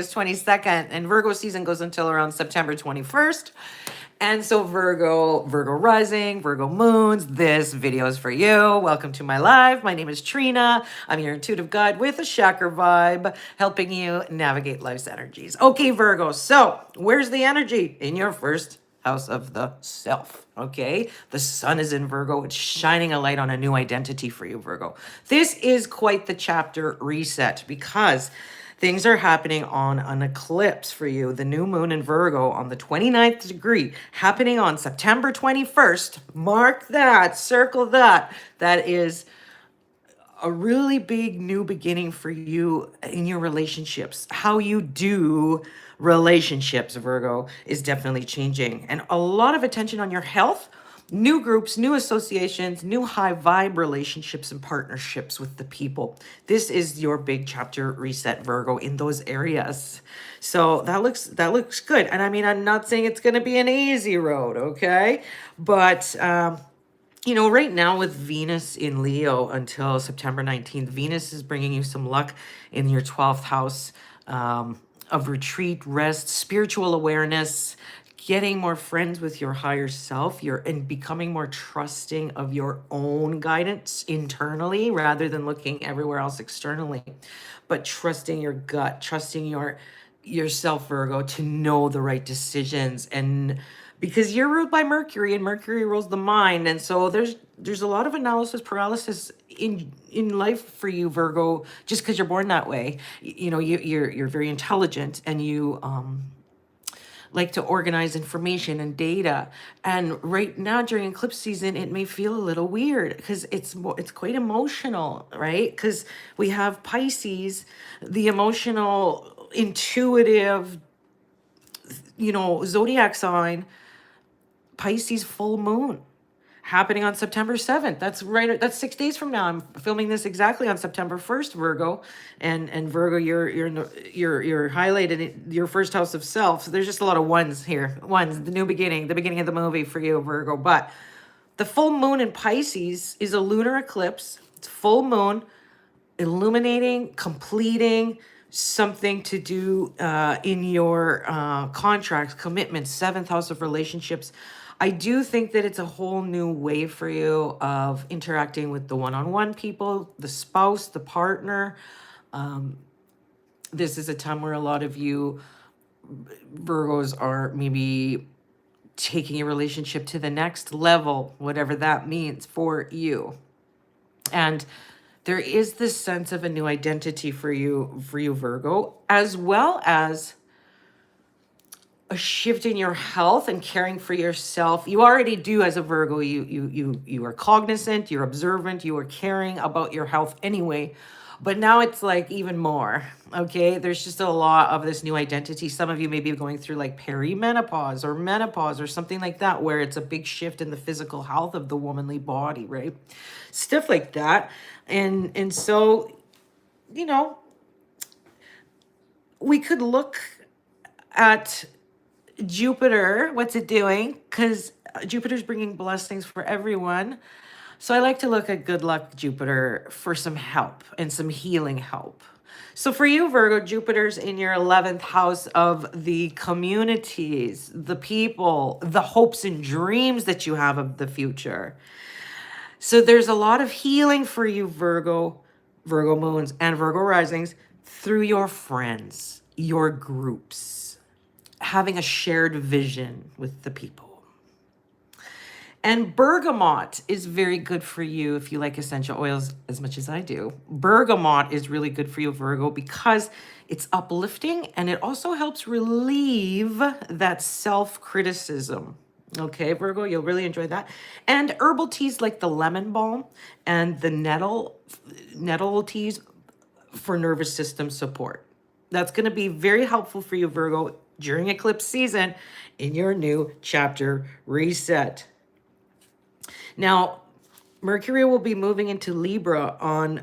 22nd, and Virgo season goes until around September 21st. And so Virgo rising, Virgo moons, this video is for you. Welcome to my live. My name is Trina. I'm your intuitive guide with a chakra vibe, helping you navigate life's energies. Okay, Virgo, so where's the energy? In your first house of the self. Okay, the sun is in Virgo. It's shining a light on a new identity for you, Virgo. This is quite the chapter reset because things are happening on an eclipse for you. The new moon in Virgo on the 29th degree, happening on September 21st. Mark that, circle that. That is a really big new beginning for you in your relationships. How you do relationships, Virgo, is definitely changing. And a lot of attention on your health, new groups, new associations, new high vibe relationships and partnerships with the people. This is your big chapter reset, Virgo, in those areas. So that looks good. And I mean, I'm not saying it's going to be an easy road, okay? But you know, right now with Venus in Leo until September 19th, Venus is bringing you some luck in your 12th house of retreat, rest, spiritual awareness, getting more friends with your higher self, and becoming more trusting of your own guidance internally rather than looking everywhere else externally, but trusting your gut, trusting yourself, Virgo, to know the right decisions. And because you're ruled by Mercury and Mercury rules the mind, and so there's a lot of analysis paralysis in life for you, Virgo, just because you're born that way. You know, you're very intelligent, and you like to organize information and data. And right now during eclipse season, it may feel a little weird because it's quite emotional, right? Because we have Pisces, the emotional, intuitive, you know, zodiac sign, Pisces full moon happening on September 7th. That's 6 days from now. I'm filming this exactly on September 1st, Virgo. And Virgo, you're highlighted in your first house of self. So there's just a lot of ones here. Ones, the new beginning, the beginning of the movie for you, Virgo. But the full moon in Pisces is a lunar eclipse. It's full moon, illuminating, completing something to do in your contracts, commitments, 7th house of relationships. I do think that it's a whole new way for you of interacting with the one-on-one people, the spouse, the partner. This is a time where a lot of you Virgos are maybe taking a relationship to the next level, whatever that means for you. And there is this sense of a new identity for you, Virgo, as well as a shift in your health and caring for yourself. You already do as a Virgo. You are cognizant, you're observant, you are caring about your health anyway. But now it's like even more, okay? There's just a lot of this new identity. Some of you may be going through like perimenopause or menopause or something like that, where it's a big shift in the physical health of the womanly body, right? Stuff like that. And so, you know, we could look at Jupiter, what's it doing? Because Jupiter's bringing blessings for everyone. So I like to look at good luck Jupiter for some help and some healing help. So for you, Virgo, Jupiter's in your 11th house of the communities, the people, the hopes and dreams that you have of the future. So there's a lot of healing for you, Virgo moons and Virgo risings, through your friends, your groups, having a shared vision with the people. And bergamot is very good for you if you like essential oils as much as I do. Bergamot is really good for you, Virgo, because it's uplifting and it also helps relieve that self-criticism. Okay, Virgo, you'll really enjoy that. And herbal teas like the lemon balm and the nettle teas for nervous system support. That's going to be very helpful for you, Virgo, during eclipse season in your new chapter reset. Now, Mercury will be moving into Libra on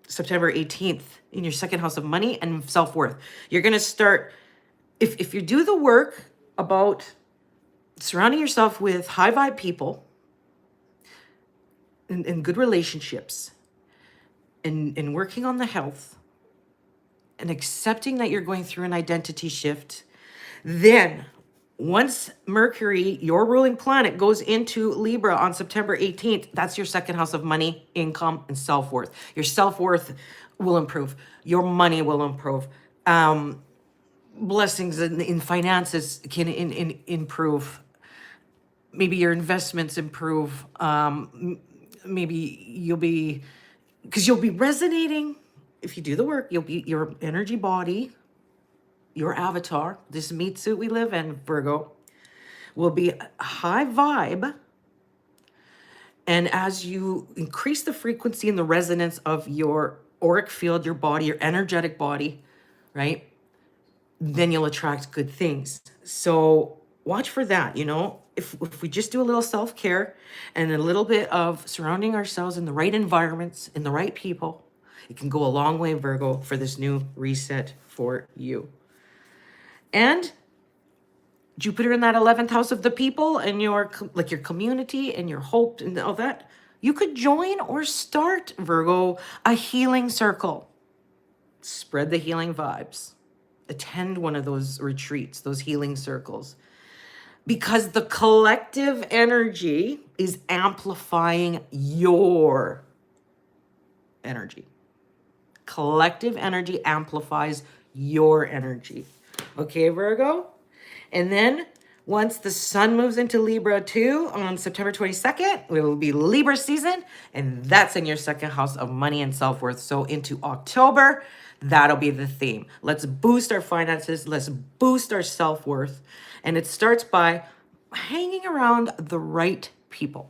September 18th in your second house of money and self-worth. You're going to start, if you do the work about surrounding yourself with high vibe people and good relationships and working on the health and accepting that you're going through an identity shift. Then, once Mercury, your ruling planet, goes into Libra on September 18th, that's your second house of money, income, and self-worth. Your self-worth will improve. Your money will improve. Blessings in finances can improve. Maybe your investments improve. Maybe because you'll be resonating. If you do the work, you'll be your energy body, your avatar, this meat suit we live in, Virgo, will be a high vibe. And as you increase the frequency and the resonance of your auric field, your body, your energetic body, right? Then you'll attract good things. So watch for that, you know? If we just do a little self-care and a little bit of surrounding ourselves in the right environments, in the right people, it can go a long way, Virgo, for this new reset for you. And Jupiter in that 11th house of the people and your community and your hope and all that, you could join or start, Virgo, a healing circle. Spread the healing vibes. Attend one of those retreats, those healing circles. Because the collective energy is amplifying your energy. Collective energy amplifies your energy. Okay, Virgo? And then once the sun moves into Libra too on September 22nd, it will be Libra season. And that's in your second house of money and self-worth. So into October, that'll be the theme. Let's boost our finances. Let's boost our self-worth. And it starts by hanging around the right people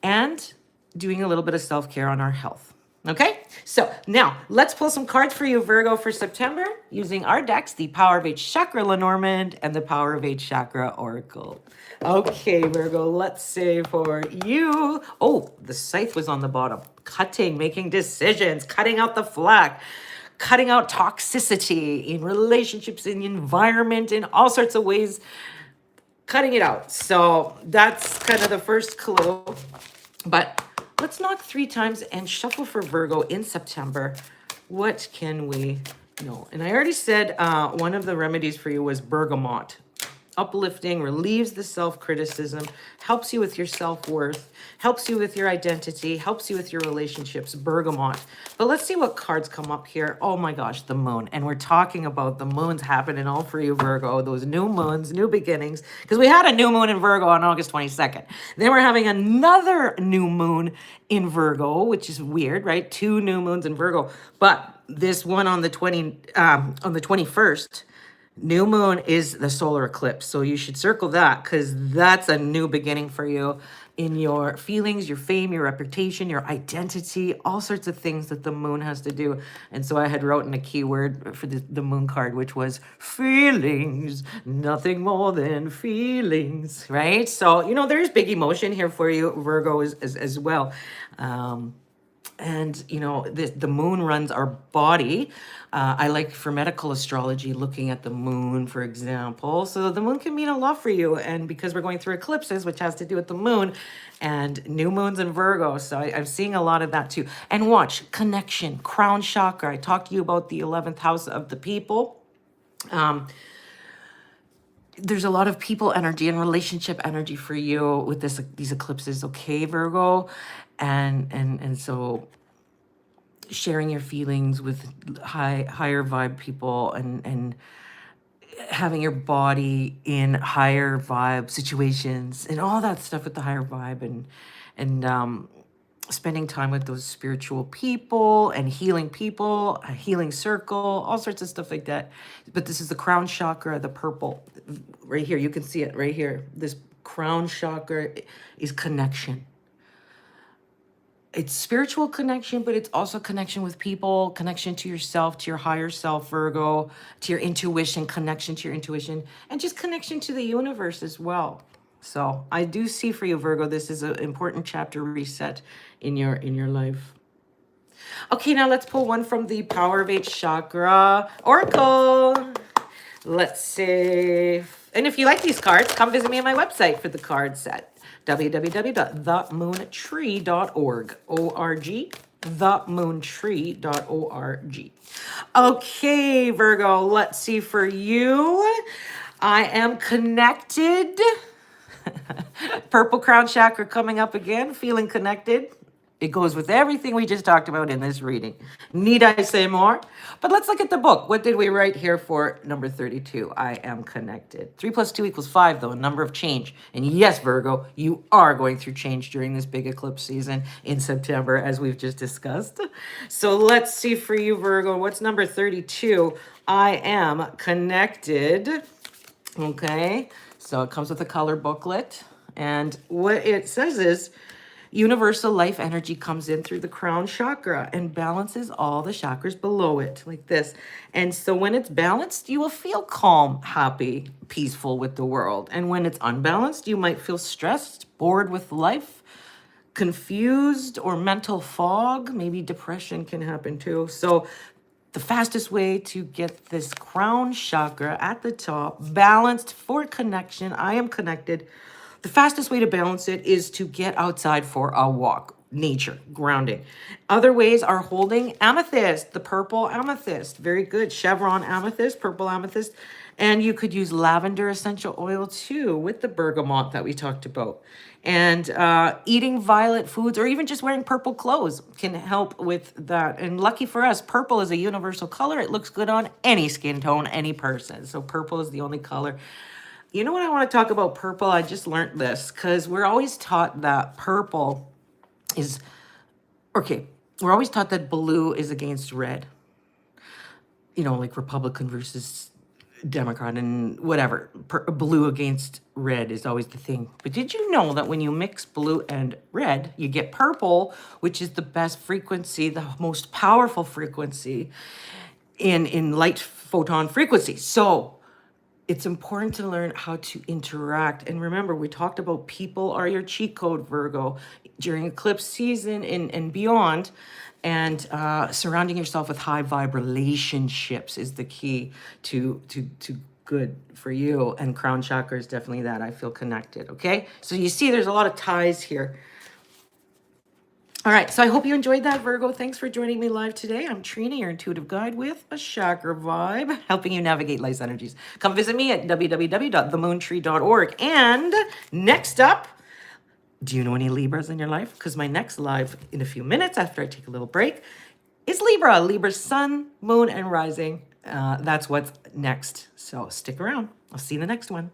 and doing a little bit of self-care on our health. Okay, so now let's pull some cards for you, Virgo, for September using our decks, the Power of 8 Chakra Lenormand and the Power of 8 Chakra Oracle. Okay, Virgo, let's say for you. Oh, the scythe was on the bottom. Cutting, making decisions, cutting out the flack, cutting out toxicity in relationships, in the environment, in all sorts of ways, cutting it out. So that's kind of the first clue. But let's knock 3 times and shuffle for Virgo in September. What can we know? And I already said one of the remedies for you was bergamot. Uplifting, relieves the self-criticism, helps you with your self-worth, helps you with your identity, helps you with your relationships, bergamot. But let's see what cards come up here. Oh my gosh, the moon. And we're talking about the moons happening all for you, Virgo, those new moons, new beginnings. Because we had a new moon in Virgo on August 22nd. Then we're having another new moon in Virgo, which is weird, right? 2 new moons in Virgo. But this one on the 21st, new moon is the solar eclipse. So you should circle that because that's a new beginning for you in your feelings, your fame, your reputation, your identity, all sorts of things that the moon has to do. And so I had wrote in a keyword for the moon card, which was feelings, nothing more than feelings, right? So, you know, there's big emotion here for you, Virgo, as well. And, you know, the moon runs our body. I like for medical astrology, looking at the moon, for example. So the moon can mean a lot for you. And because we're going through eclipses, which has to do with the moon and new moons in Virgo. So I'm seeing a lot of that too. And watch, connection, crown chakra. I talked to you about the 11th house of the people. There's a lot of people energy and relationship energy for you with these eclipses, okay, Virgo? And so sharing your feelings with higher vibe people and having your body in higher vibe situations and all that stuff with the higher vibe and spending time with those spiritual people and healing people, a healing circle, all sorts of stuff like that. But this is the crown chakra, the purple right here. You can see it right here. This crown chakra is connection. It's spiritual connection, but it's also connection with people, connection to yourself, to your higher self, Virgo, to your intuition, connection to your intuition, and just connection to the universe as well. So I do see for you, Virgo, this is an important chapter reset in your life. Okay, now let's pull one from the Power of 8 Chakra Oracle. Let's see. And if you like these cards, come visit me on my website for the card set. www.themoontree.org. O-R-G. themoontree.org. Okay, Virgo, let's see for you. I am connected. Purple crown chakra coming up again, feeling connected. It goes with everything we just talked about in this reading. Need I say more? But let's look at the book. What did we write here for number 32? I am connected. 3 plus 2 equals 5, though, a number of change. And yes, Virgo, you are going through change during this big eclipse season in September, as we've just discussed. So let's see for you, Virgo, what's number 32? I am connected. Okay, so it comes with a color booklet. And what it says is, universal life energy comes in through the crown chakra and balances all the chakras below it, like this. And so when it's balanced, you will feel calm, happy, peaceful with the world. And when it's unbalanced, you might feel stressed, bored with life, confused, or mental fog. Maybe depression can happen too. So the fastest way to get this crown chakra at the top balanced for connection, I am connected. The fastest way to balance it is to get outside for a walk, nature, grounding. Other ways are holding amethyst, the purple amethyst. Very good. Chevron amethyst, purple amethyst. And you could use lavender essential oil too with the bergamot that we talked about. And eating violet foods or even just wearing purple clothes can help with that. And lucky for us, purple is a universal color. It looks good on any skin tone, any person. So purple is the only color. You know what I want to talk about purple? I just learned this because we're always taught that purple is, okay, we're always taught that blue is against red. You know, like Republican versus Democrat and whatever. Blue against red is always the thing. But did you know that when you mix blue and red, you get purple, which is the best frequency, the most powerful frequency in light photon frequency. So it's important to learn how to interact. And remember, we talked about people are your cheat code, Virgo, during eclipse season and beyond. And surrounding yourself with high vibe relationships is the key to good for you. And crown chakra is definitely that. I feel connected, okay? So you see there's a lot of ties here. All right, so I hope you enjoyed that, Virgo. Thanks for joining me live today. I'm Trina, your intuitive guide with a chakra vibe, helping you navigate life's energies. Come visit me at www.themoontree.org. And next up, do you know any Libras in your life? Because my next live in a few minutes after I take a little break is Libra. Libra's sun, moon, and rising. That's what's next. So stick around. I'll see you in the next one.